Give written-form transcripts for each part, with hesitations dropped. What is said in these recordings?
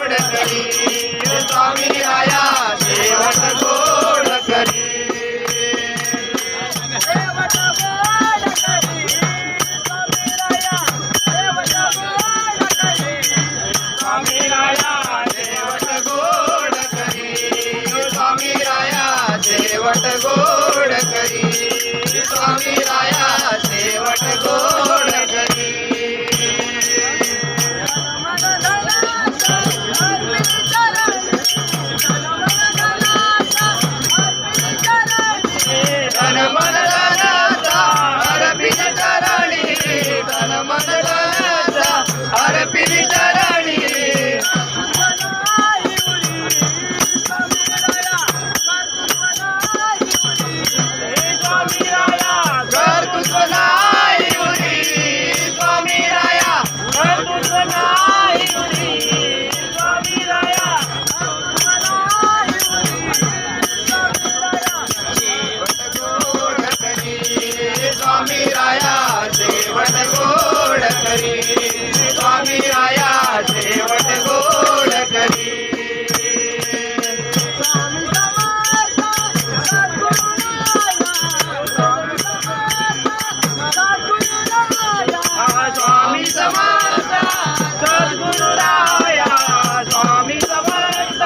गोड करी स्वामी राया शेवट गोड करी शेवट गोड करी स्वामी राया शेवट गोड करी स्वामी राया शेवट गोड करी स्वामी राया शेवट गोड करी स्वामी राया शेवट गोड करी तन मन धनाचा अर्पित चरणी तन मन धनाचा अर्पित चरणी स्वामी राया कर्तृत्व नाही उरी स्वामी राया कर्तृत्व नाही उरी स्वामी राया स्वामी राया शेवट गोड करी स्वामी राया शेवट गोड करी स्वामी समर्थ सद्गुरु राया स्वामी समर्थ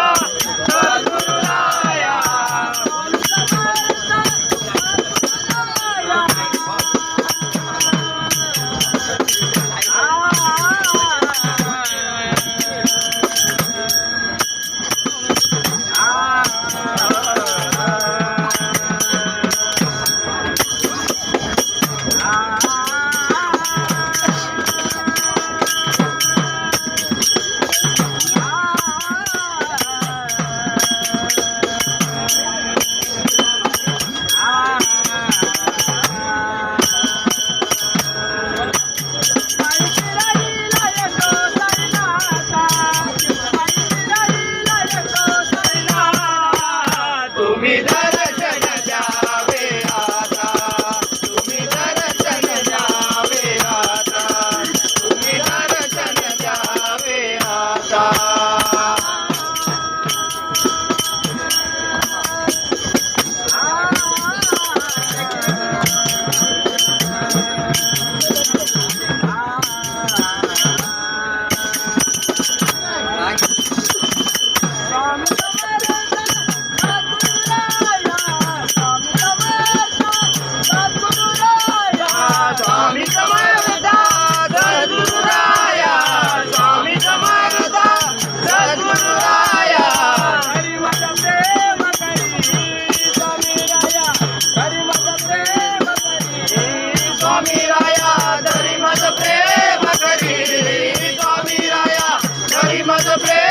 सद्गुरु राया तुम्ही दर्शन द्यावे आता तुम्ही दर्शन द्यावे आता तुम्ही दर्शन द्यावे आता स्वामी समर्थ सद्गुरु राया स्वामी समर्थ सद्गुरु राया हरी मत प्रेम करी स्वामी राया हरी मत प्रेम करी स्वामी राया धरी मत प्रेम करी स्वामी राया धरी मत प्रेम